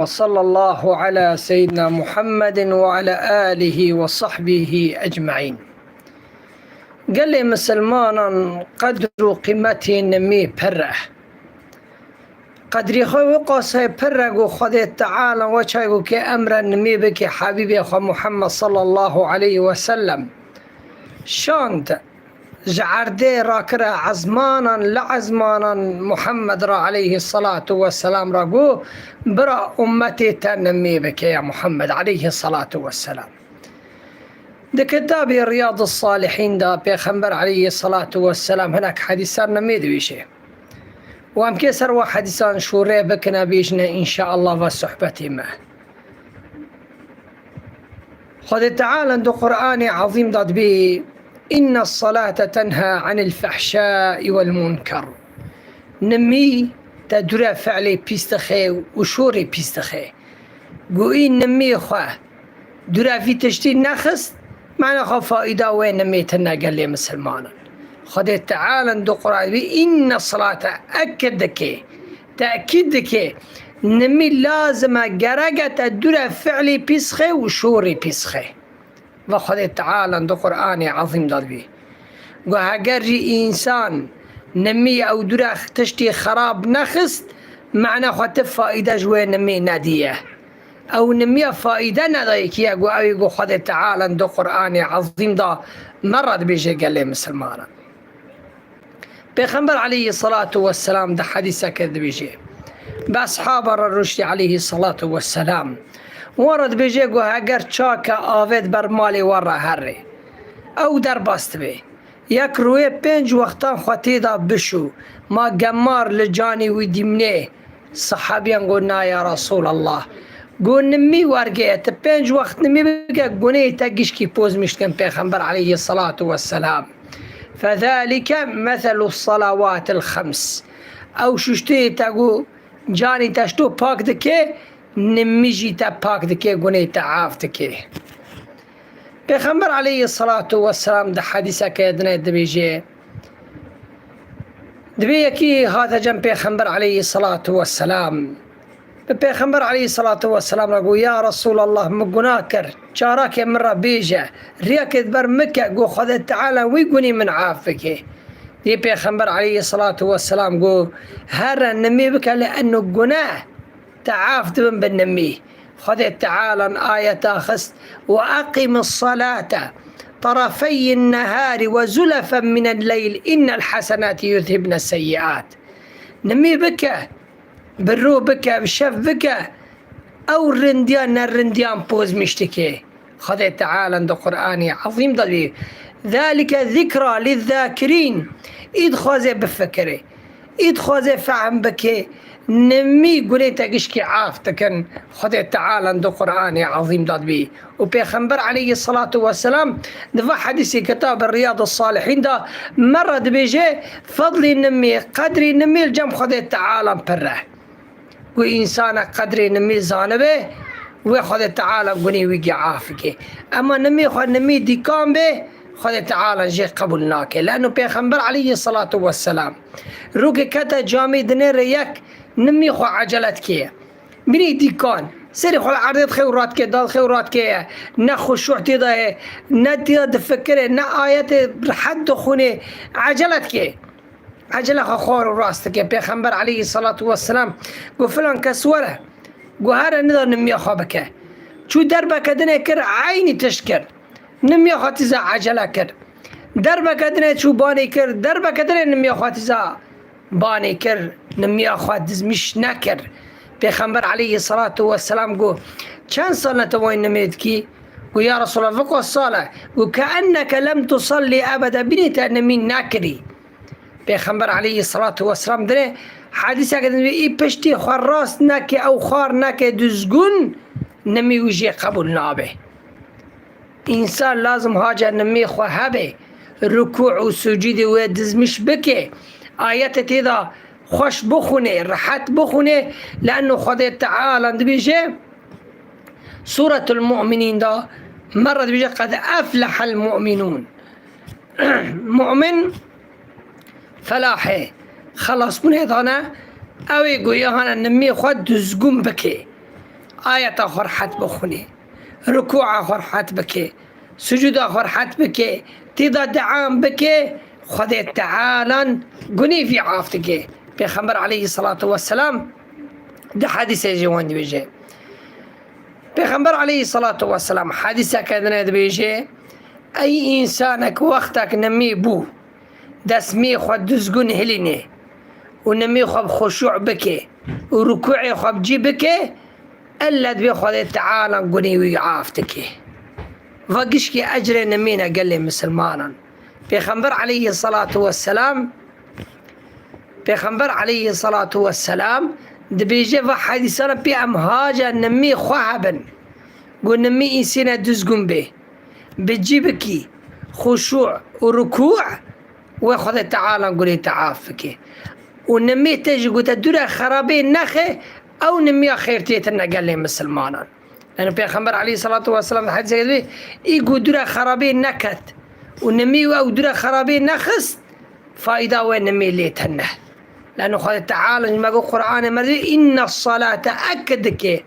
وصلى الله على سيدنا محمد وعلى آله وصحبه أجمعين. قال لي مسلمانا قدر قيمته نمي بره قدري خوي قصي بره وخذ تعالى وشايو كي أمر نمي بك حبيبي أخو محمد صلى الله عليه وسلم شانت جعردي راكرا عزمانا لعزمانا محمد را عليه الصلاة والسلام راقو برا أمتي تنمي بك يا محمد عليه الصلاة والسلام. ده كتاب رياض الصالحين ده بيخنبر عليه الصلاة والسلام هناك حديثان نمي دويشه وام كسر وحديثان شوري بكنا بيجنا إن شاء الله وصحبتي معه. خذ تعالى دو قرآن عظيم داد بي إن الصلاة تنهى عن الفحشاء والمنكر نمي تدرى فعلي بيستخي وشوري بيستخي قوين نمي خواه درى في تشتي نخست معنى خو فائدة وين نميتنا قال لي مسلمانا. خذ تعالى دو قرآن إن الصلاة أكدك تأكيدك نمي لازم قرقة درى فعلي بيسخي وشوري بيسخي. وخذ تعالى دو قرآن عظيم داد بيه وهاجري إنسان نمي أو درى تشتي خراب نخست معنى خطف فائدة جوي نمي نادية أو نمي فائدة ندايك يا خذ تعالى دو قرآن عظيم دا مرد بيجي قال لي مسلمانا بيخنبر عليه الصلاة والسلام ده حديثة كذا بيجي بأصحاب الرشد عليه الصلاة والسلام ورد بيجي هاجر شاكا آفيد برمالي ورا هري أو در باست بي يكروي بينج وقتان خطيدا بشو ما قمار لجاني ودمني صحابيان قلنا يا رسول الله قول نمي ورقيت بينج وقت نمي بقى قوني تاقش كي بوز مشتن بيخنبر عليه الصلاة والسلام فذلك مثل الصلوات الخمس أو ششتي تاقو جاني تشتو باك دكي نميجي تا باك دكي قوني تعاف دكي بيخنبر عليه الصلاة والسلام ده حديثة كيدنا دبيجي دبيكي هذا جنب بيخنبر عليه الصلاة والسلام بيخنبر عليه الصلاة والسلام يقول يا رسول الله مقناكر شاراك مرة بيجا رياك دبر مكة قو خذ تعالى ويقوني من عافك دي بيخنبر عليه الصلاة والسلام قو هرا نمي بك لأنه قناه تعافت من بالنميه خذ تعالى آية خست وأقم الصلاة طرفي النهار وزلفا من الليل إن الحسنات يذهبن السيئات نمي بك برو بك بشف بك أو الرنديان بوز مشتكي خذ تعالى دو قرآني عظيم ضبي ذلك ذكرى للذاكرين إذ خوزي بفكري إذ خوزي فهم بك نمي قوليتا قشكي عافتكن خذ تعالى دو قرآني عظيم داد بيه وبيخنبر عليه الصلاة والسلام دفع حديثي كتاب الرياض الصالحين دا مرد بيجي فضلي نمي قدري نمي الجم خذ تعالى بره وإنسان قدري نمي زانبه وخذ تعالى قوني ويجي عافكي أما نمي خذ نمي ديكام به خذ تعالى جي قبلناك لأنه بيخنبر عليه الصلاة والسلام روكي كتا جامي دنير يك نمي خو عجلت كيه مني ديكان سري خو عرض خيرات كي دال خيرات كي نخو شوحتي ده ندي تفكر نا آيات حد خوني عجلت كي عجلة خور راستك بيخنبر عليه الصلاة والسلام قو فلان كسوره قو هذا نظر نمي خابك شو دربك دنيا كر عيني تشكر نمي خاتزا عجلة كر دربك دنيا شو باني كر دربك دنيا نمي خاتزا باني كر نمي خاتز مش نكر بيخنبر عليه الصلاة والسلام قو كان صلنا توين نميدكي قو يا رسول الله فقو الصلاة وكأنك لم تصلي أبدا بنيتا نمي ناكري بيخنبر عليه الصلاة والسلام دنيا حديثة قد نبي بشتي خراس ناكي أو خار ناكي دزقون نمي وجي قبول نابه إنسان لازم هاجر نمي خوهبه ركوع وسجود ودز مش بكي آيات تيدا خوش بخونه رحت بخونه لأنه خذ تعالى بيجي سورة المؤمنين دا مرة بيجي قد أفلح المؤمنون مؤمن فلاحه خلاص من هذانا أو يقول يا هانا نمي خد دزقون بكي آية آخر حت بخوني، ركوع آخر حت بكي، سجود آخر حت بكي، تيدا دعام بكي، خذ تعالى قني في عافتك. بيخمر عليه الصلاة والسلام ده حديث جوان بيجي. بيخمر عليه الصلاة والسلام حديثة كذا بيجي أي إنسانك وقتك نمي بو دسمي خود دزقون هليني ونمي خب خشوع بكي وركوعي خب جيبك ألا بيخذ تعالى قني ويعافتك فقشكي أجر نمينا قال لي مسلمانا. بيخمر عليه الصلاة والسلام بيخمر عليه الصلاة والسلام دبيجي فحديثنا بيام هاجا نمي خوهبا قول نمي إنسانا دزقون به بتجيبكي خشوع وركوع ويخذ تعالى قولي تعافك ونمي تجي قلت درا خرابي نخي أو نمي خيرتيتنا قال لي مسلمانا. لأنه بيخمر عليه الصلاة والسلام الحديث يقول يقول درا خرابي نكت ونمي أو درا خرابي نخست فإذا وين نمي ليتنه. لأنه خذ تعالى ما قال القرآن مرضي إن الصلاة أكدك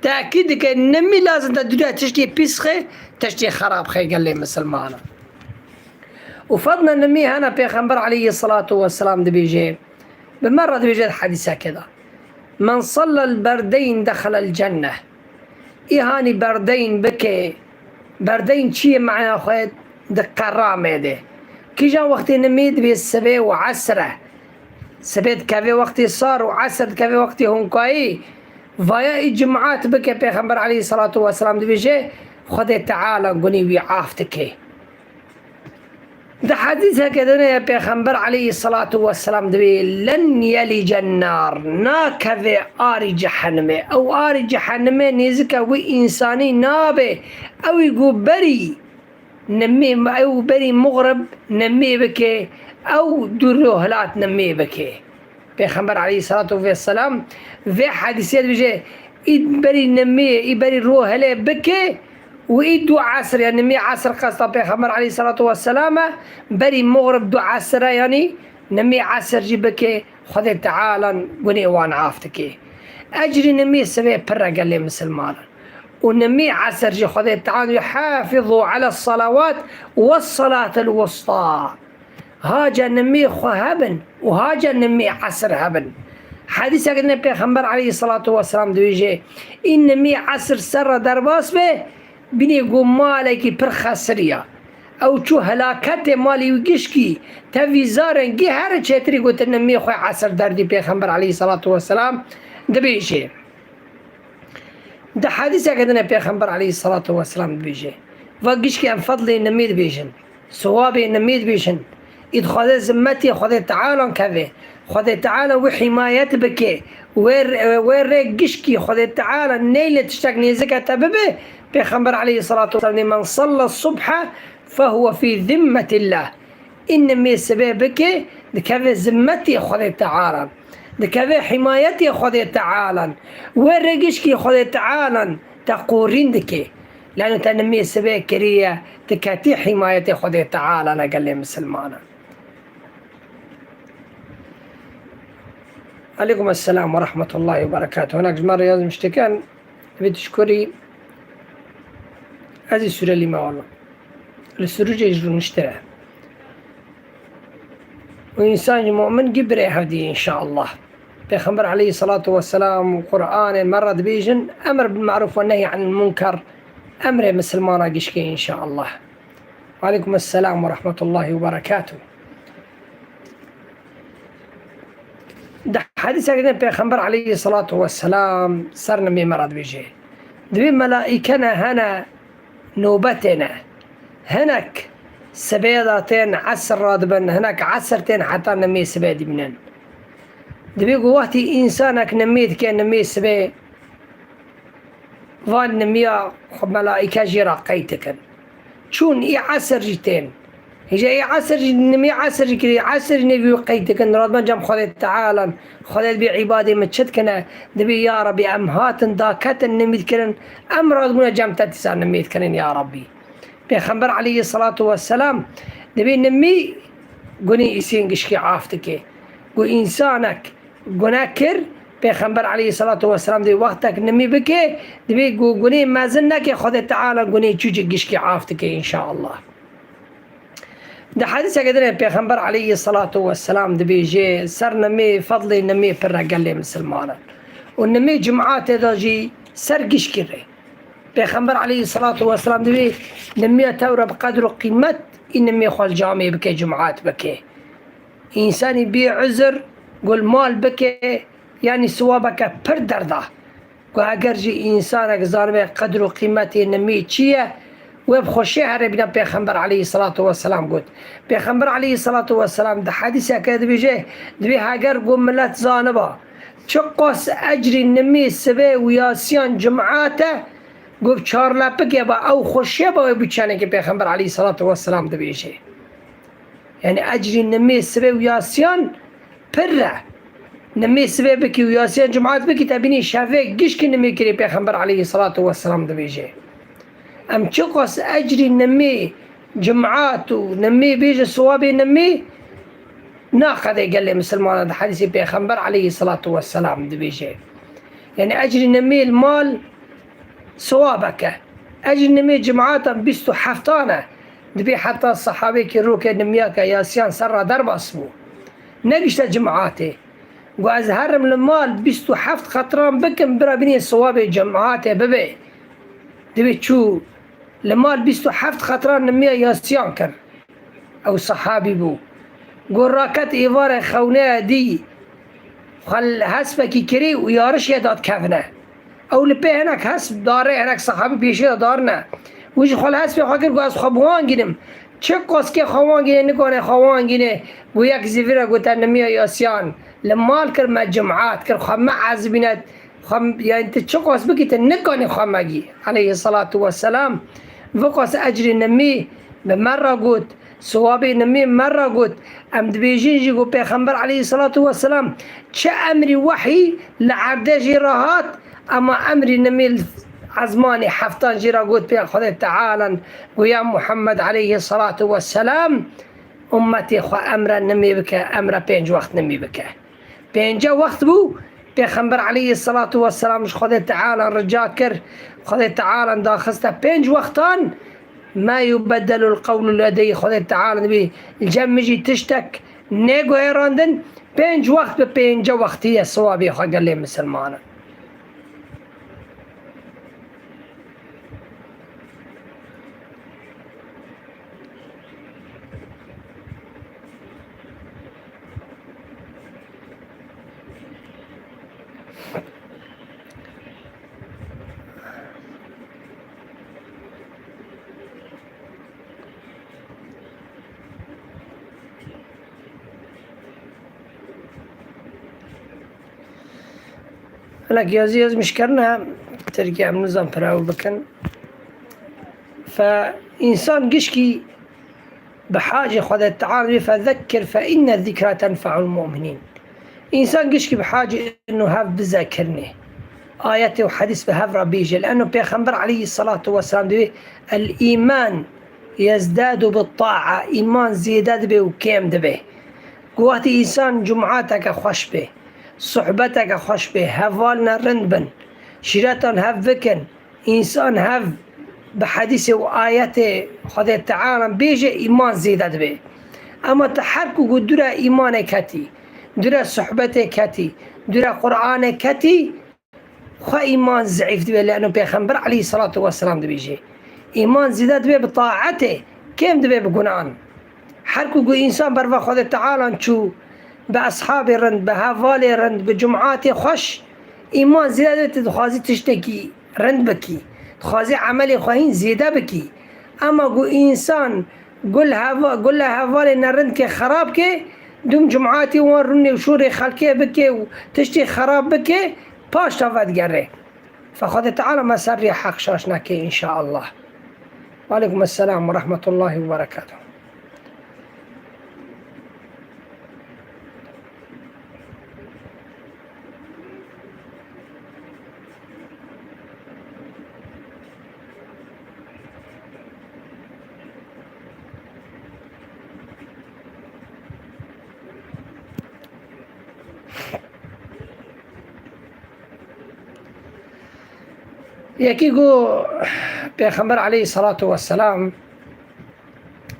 تأكيدك نمي لازم تدري تشتي بيسخي تشتي خراب خي قال لي مسلمانا. وفضنا نمي هنا بيخمر عليه الصلاة والسلام دبيجي بمرة دبيجي الحديثة كذا من صلى البردين دخل الجنة. إيهاني بردين بكي بردين شي معنا أخوات دقرامة ده كي جا وقت نميد بالسبي وعسرة سبيت كافي وقتي صار وعسر كافي وقتي هنكاي فيا الجمعات بكي بيخمر عليه الصلاة والسلام دبيجي خذ تعالى قني ويعافتك. ده حديثة كده يا بيخمر عليه الصلاة والسلام دبي لن يلج النار ناكذي آري جحنمي أو آري جحنمي نيزك وإنساني نابي أو يقول بري نمي أو بري مغرب نمي بكي أو دروهلات نمي بكي. بيخمر عليه الصلاة والسلام في حديثيات بيجي إد بري نمي إبري روهلي بكي وإدو عصر يعني مي عصر قصة بيخمر عليه الصلاة والسلام بري مغرب دو عصر يعني نمي عصر جيبك خذ تعالى قني وان عافتك أجري نمي سبي برا قال لي مسلمان ونمي عصر جي خذ تعالى يحافظوا على الصلوات والصلاة الوسطى هاجا نمي هبن وهاجا نمي عصر هبن. حديث قلنا بيخمر عليه الصلاة والسلام دويجي إن نمي عصر سر درباس به بني قوم مالكي برخصريا او شو هلاكت مالي وقشكي تفيزارن جي هر چتري قلت نمي خوي عصر دردي بيخمر عليه الصلاة والسلام دبيجي ده حديثة قدنا بيخمر عليه الصلاة والسلام دبيجي وقشكي ان فضلي نمي دبيجن صوابي نمي دبيجن إذ خذ زمتي خذ تعالى كذا خذ تعالى وحماية بكي وير قشكي خذ تعالى نيلة تشتاقني زكاة ببه بيخمر عليه الصلاة والسلام من صلى الصبح فهو في ذمة الله إنما سببك لكذا ذمتي خذ تعالى لكذا حمايتي خذ تعالى ورقشكي خذ تعالى تقورين دكي لأنه تنمي سبب كريه تكاتي حمايتي خذ تعالى أنا قال لي مسلمانا. عليكم السلام ورحمة الله وبركاته. هناك مرة لازم اشتكان بتشكري هذه السورة اللي ما والله السروج يجرون نشتريها وإنسان مؤمن قبره هذه إن شاء الله. بيخبر عليه الصلاة والسلام وقرآن مرة بيجن أمر بالمعروف والنهي عن المنكر أمر مسلمان قشكي إن شاء الله. وعليكم السلام ورحمة الله وبركاته. ده حديث قدنا بيخبر عليه الصلاة والسلام صرنا بمرض بيجي دبي ملائكنا هنا نوبتنا هناك سبيضتين عسر رادبن هناك عسرتين حتى نمي سبيد منن دبي قواتي إنسانك نميت كان نمي سبي فان نميا ملائكة جيرا قيتكن شون إي عسر جتين هجا إي عسر نمي عسر جكري عسر نبي قيتكن رادبن جم خذت تعالى خذت بعبادي متشتكنا دبي يا ربي أمهات داكت نميت كن أم رادبن جم تتسان نميت كن يا ربي. بيخبر عليه الصلاة والسلام دبي نمي قني إسين قشكي عافتك قو إنسانك قناكر پیغمبر علیه الصلاة والسلام دی وقتک نمی بکه دی گونه مزن نکه خود تعالی گونه چوچ گشکی عافت که انشاءالله. ده حدیث اگر پیغمبر علیه الصلاة والسلام دی بیجه سر نمی فضل نمی پر رگل مسلمانا و نمی جمعات داجی سر گشکی ره. پیغمبر علیه الصلاة والسلام دی نمی تورا بقدر و قیمت این نمی خوال جامعه بکه جمعات بکه انسانی بی عذر گل مال بکه یعنی ثوابك پر درده و اگر جی انسان اگر ظالمه قدر و قیمت نمی چیه و بخوشی هر بنا پیغمبر علیه الصلاة والسلام گفت. پیغمبر علیه الصلاة والسلام ده حدیث که بیجه دوی اگر گو ملت زانبا چه قاس اجری نمی سبه و یاسیان جمعاته گو چار لپکه با او خوشی با بچانه که پیغمبر علیه الصلاة والسلام ده بیجه یعنی اجری نمی سبه و یاسیان پره نمی سبه بکی و یاسیان جمعات بکی تبینی شفه گش که نمی کری پیغمبر علیه الصلاة والسلام ده بیجه ام چه قاس اجری نمی جمعات و نمی بیجه صوابی نمی ناقده قال لي مسلمان ده حديث پیغمبر علیه الصلاة والسلام ده بیجه یعنی اجری نمی المال صوابك اجر نمی جمعات بستو حفتانه دبي حتى الصحابي كي روك نمياك ياسيان سر درب اصبو نقشت جمعاته وازهر من المال بستو حفت خطران بكم برابني الصوابي جمعاته ببي دبي تشو المال بستو حفت خطران نميا ياسيان كر او صحابي بو قول راكت ايوار خونيه دي خل هسفكي كري ويارش يداد كفنه او لپی هنک حسب داره هنک صحابی پیشه دارنه وش خال حسب خاطر گو از خوابوان گیرم چه قص که خوابوان گیره نکنه خوابوان گیره گو یک زیویره گو تنمیه یاسیان لمال کر مجمعات کر خواب معذبینت خواب یعنی انت چه قص بکی تنکنه خواب مگی علیه الصلاة والسلام وقص اجر نمی به مره گود ثوابی نمی مره گود ام دبیجین جی گو پیغمبر علیه الصلاة والسلام چه امری وحی لعبده جیراهات اما امری نمیل عزمانی حفتان جیرا گود پی خود تعالی گویا محمد علیه الصلاة والسلام امتی خو امر نمی بکه امر 5 وقت نمی بکه 5 وقت بو پیغمبر علیه الصلاة والسلام خود تعالی رجا کر خود تعالی داخسته 5 وقتان ما يبدل القول لدي خود تعالی نبی الجمجی تشتک نگو ایراندن 5 وقت به 5 وقتی ثوابی خو قال مسلمانان. لك يا زيز مش كرنا ترجع من نظام براو بكن فإنسان قشكي بحاجة خذ تعالى فذكر فإن الذكرى تنفع المؤمنين. إنسان قشكي بحاجة إنه هاف بذاكرني آياته وحديث بهاف ربيجي لأنه بيغمبر عليه الصلاة والسلام دي الإيمان يزداد بالطاعة إيمان زيادات به وكيم دبه قواتي إنسان جمعاتك خوش به صحبتك خوش به هفالنا رند بن شيراتان هف بكن إنسان هف بحديث وآيات خذ تعالى بيجي إيمان زيادة به أما تحركوا قد درا إيمان كتي درا صحبته كتي درا قرآن كتي خو إيمان ضعيف به لأنه بيغمبر عليه الصلاة والسلام ده بيجي إيمان زيادة به بطاعته كم ده بقنان حركوا قد إنسان بروا خذ تعالى شو بأصحاب رند بهوال رند بجمعات خوش إيمان زيادة تخازي تشتكي رند بكي تخازي عمل خواهين زيادة بكي أما قو إنسان قل هوال نرند كي خراب كي دوم جمعاتي ورني وشوري خلقي بكي وتشتي خراب بكي باش تفاد قره فخذ تعالى ما سري حق شاشناكي إن شاء الله. وعليكم السلام ورحمة الله وبركاته. یکی گو پیغمبر علیه الصلاة والسلام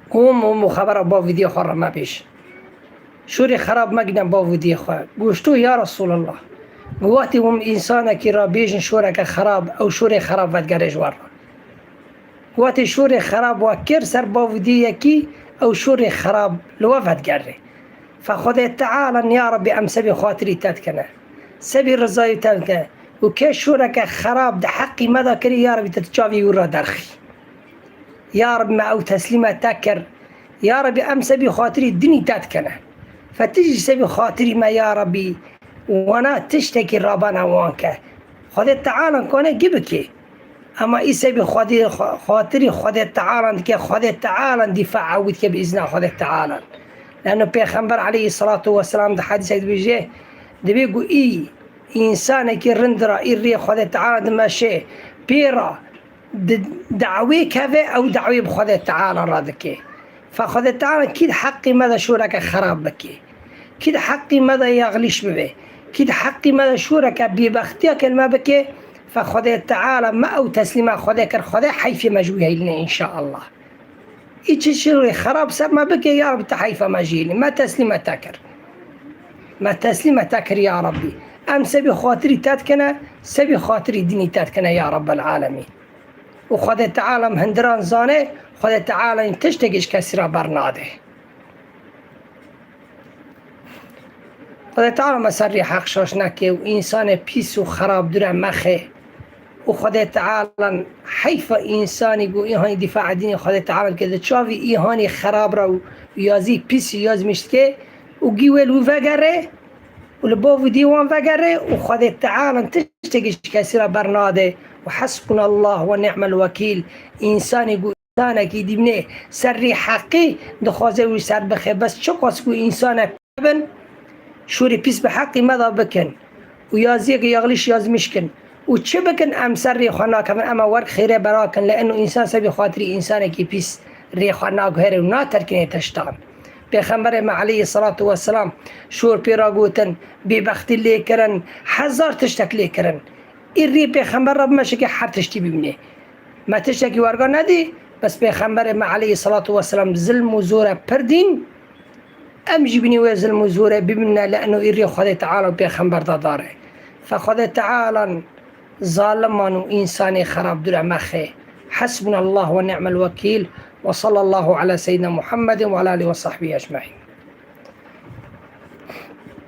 قوم خبر با ویدیو خور ما پیش شوری خراب مگنم با ویدیو خور گوشتو یا رسول الله گواتی انسان که را بیشن شورک خراب او شوری خراب ودگرش ور گواتی شوری خراب و کر سر با ویدیو یکی او شوری خراب لو ودگره فخود تعالی یا ربی ام سبی خاطری تدکنه سبی رضای تدکنه و که شورک خراب ده حقی مدا کری یا ربی تتجاوی او را درخی یا رب ما او تسلیمه تکر یا ربی ام سبی خاطری دنی تدکنه فتجي سبي خاطري ما يا ربي وانا تشتكي ربنا وانك خد تعالى كونه جبكي اما اي سبي خاطري خد تعالى كي خد تعالى دفاع عودك باذن خد تعالى لانه پیغمبر عليه الصلاه والسلام ده حديث بيجي ده بيقول اي انسان كي رندرا اي خد تعالى ماشي بيرا دعوي كذا او دعوي بخد تعالى رادكي فخد تعالى كيد حقي ماذا شورك خراب بكي كيد حقي ماذا يغليش ببه كيد حقي ماذا شورك ببختيك الما بكي فخد تعالى ما او تسليما خدك خدا حيف مجويه لنا ان شاء الله ايش شوري خراب سر ما بكي يا رب تحيف مجيلي ما تسليما تكر ما تسليما تكر يا ربي ام سبي خاطري تاتكنا سبي خاطري ديني تاتكنا يا رب العالمين وخد تعالى مهندران زانه خد تعالى تشتكيش كسرى برناده خد تعالى مسري حق شاشنكي وإنسان بيس وخراب درع مخه وخد تعالى حيف إنساني قو إيهاني دفاع ديني خد تعالى كده تشافي إيهاني خراب را ويازي بيس ياز مشتكي وقيوه الوفاقره ولبوف ديوان فقره وخد تعالى تشتكيش كسرى برناده وحسبنا الله ونعم الوكيل إنساني قو انسان کی دیبنه سری حقی دخوازه و سر بخه بس چه قاس کو انسان بن شوری پیس به حقی مدا بکن و یازی که یغلیش یاز مشکن و چه بکن ام سری خنا کمن اما ورق خیره براکن لانه انسان سبی خاطری انسان کی پیس ری خنا گهره و نا ترکنه تشتان پیغمبر ما علیه الصلاة والسلام شور پیرا گوتن بی بختی لیکرن هزار تشتک لیکرن این ری پیغمبر رب مشه که هر تشتی ببینه ما تشتکی ورگا ندی بس پیغمبر ما علیه الصلاة والسلام ظلم و زوره پردین ام جبنی و ظلم و زوره ببینه لانه ایری خود تعالی پیغمبر داره فخود تعالی ظالمان و انسانی خراب در مخه حسبنا الله ونعم الوكيل وصلى الله على سيدنا محمد وعلى آله وصحبه أجمعين.